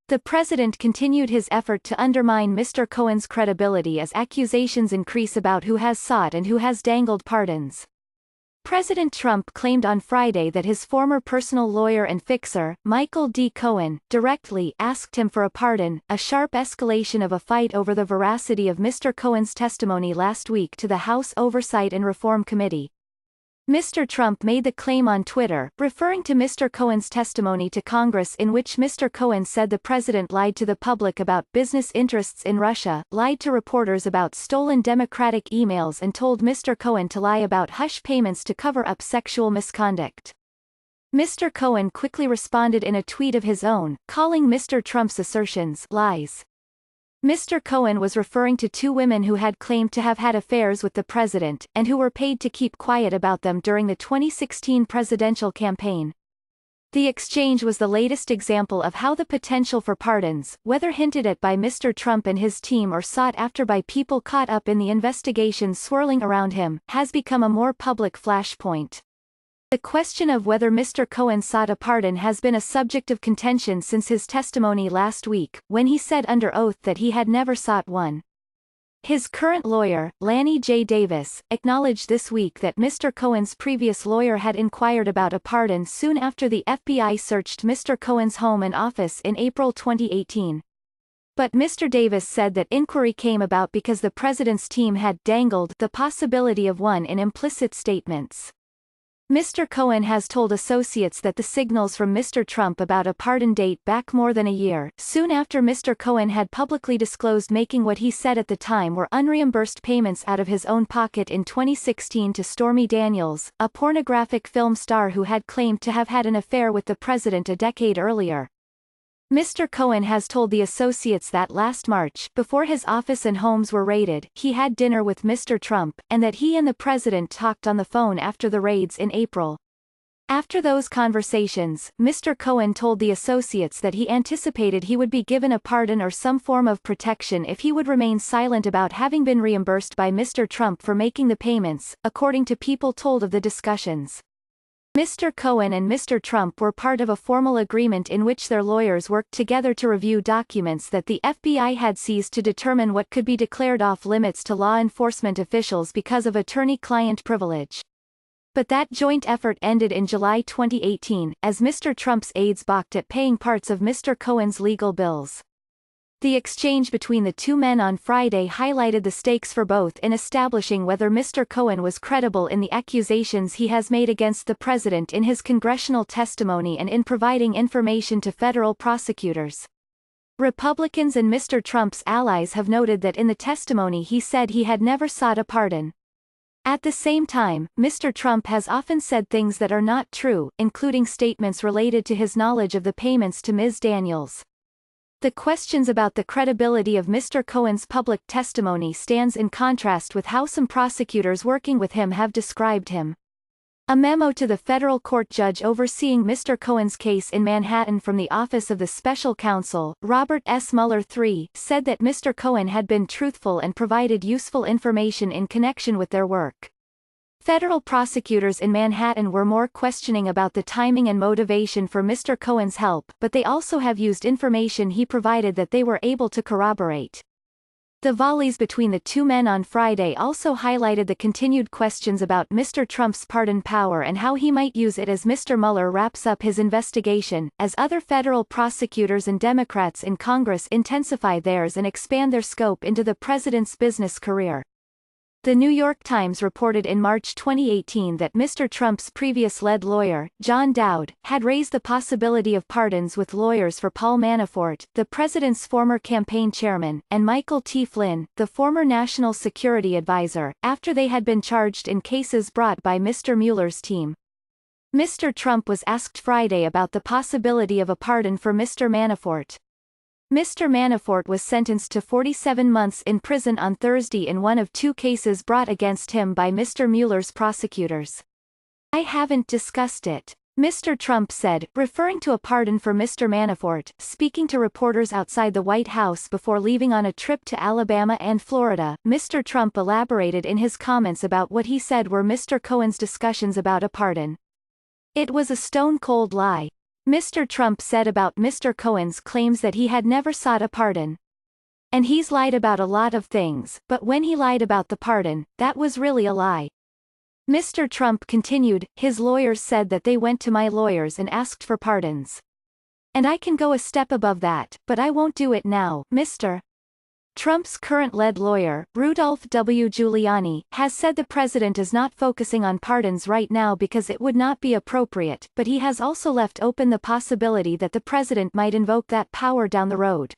The president continued his effort to undermine Mr. Cohen's credibility as accusations increase about who has sought and who has dangled pardons. President Trump claimed on Friday that his former personal lawyer and fixer, Michael D. Cohen, directly asked him for a pardon, a sharp escalation of a fight over the veracity of Mr. Cohen's testimony last week to the House Oversight and Reform Committee. Mr. Trump made the claim on Twitter, referring to Mr. Cohen's testimony to Congress in which Mr. Cohen said the president lied to the public about business interests in Russia, lied to reporters about stolen Democratic emails and told Mr. Cohen to lie about hush payments to cover up sexual misconduct. Mr. Cohen quickly responded in a tweet of his own, calling Mr. Trump's assertions lies. Mr. Cohen was referring to two women who had claimed to have had affairs with the president, and who were paid to keep quiet about them during the 2016 presidential campaign. The exchange was the latest example of how the potential for pardons, whether hinted at by Mr. Trump and his team or sought after by people caught up in the investigations swirling around him, has become a more public flashpoint. The question of whether Mr. Cohen sought a pardon has been a subject of contention since his testimony last week, when he said under oath that he had never sought one. His current lawyer, Lanny J. Davis, acknowledged this week that Mr. Cohen's previous lawyer had inquired about a pardon soon after the FBI searched Mr. Cohen's home and office in April 2018. But Mr. Davis said that inquiry came about because the president's team had dangled the possibility of one in implicit statements. Mr. Cohen has told associates that the signals from Mr. Trump about a pardon date back more than a year, soon after Mr. Cohen had publicly disclosed making what he said at the time were unreimbursed payments out of his own pocket in 2016 to Stormy Daniels, a pornographic film star who had claimed to have had an affair with the president a decade earlier. Mr. Cohen has told the associates that last March, before his office and homes were raided, he had dinner with Mr. Trump, and that he and the president talked on the phone after the raids in April. After those conversations, Mr. Cohen told the associates that he anticipated he would be given a pardon or some form of protection if he would remain silent about having been reimbursed by Mr. Trump for making the payments, according to people told of the discussions. Mr. Cohen and Mr. Trump were part of a formal agreement in which their lawyers worked together to review documents that the FBI had seized to determine what could be declared off-limits to law enforcement officials because of attorney-client privilege. But that joint effort ended in July 2018, as Mr. Trump's aides balked at paying parts of Mr. Cohen's legal bills. The exchange between the two men on Friday highlighted the stakes for both in establishing whether Mr. Cohen was credible in the accusations he has made against the president in his congressional testimony and in providing information to federal prosecutors. Republicans and Mr. Trump's allies have noted that in the testimony he said he had never sought a pardon. At the same time, Mr. Trump has often said things that are not true, including statements related to his knowledge of the payments to Ms. Daniels. The questions about the credibility of Mr. Cohen's public testimony stands in contrast with how some prosecutors working with him have described him. A memo to the federal court judge overseeing Mr. Cohen's case in Manhattan from the Office of the Special Counsel, Robert S. Mueller III, said that Mr. Cohen had been truthful and provided useful information in connection with their work. Federal prosecutors in Manhattan were more questioning about the timing and motivation for Mr. Cohen's help, but they also have used information he provided that they were able to corroborate. The volleys between the two men on Friday also highlighted the continued questions about Mr. Trump's pardon power and how he might use it as Mr. Mueller wraps up his investigation, as other federal prosecutors and Democrats in Congress intensify theirs and expand their scope into the president's business career. The New York Times reported in March 2018 that Mr. Trump's previous lead lawyer, John Dowd, had raised the possibility of pardons with lawyers for Paul Manafort, the president's former campaign chairman, and Michael T. Flynn, the former national security advisor, after they had been charged in cases brought by Mr. Mueller's team. Mr. Trump was asked Friday about the possibility of a pardon for Mr. Manafort. Mr. Manafort was sentenced to 47 months in prison on Thursday in one of two cases brought against him by Mr. Mueller's prosecutors. "I haven't discussed it," Mr. Trump said, referring to a pardon for Mr. Manafort, speaking to reporters outside the White House before leaving on a trip to Alabama and Florida. Mr. Trump elaborated in his comments about what he said were Mr. Cohen's discussions about a pardon. "It was a stone-cold lie. Mr. Trump said about Mr. Cohen's claims that he had never sought a pardon. And he's lied about a lot of things, but when he lied about the pardon, that was really a lie. Mr. Trump continued, his lawyers said that they went to my lawyers and asked for pardons. And I can go a step above that, but I won't do it now. Mr. Trump's current lead lawyer, Rudolph W. Giuliani, has said the president is not focusing on pardons right now because it would not be appropriate, but he has also left open the possibility that the president might invoke that power down the road.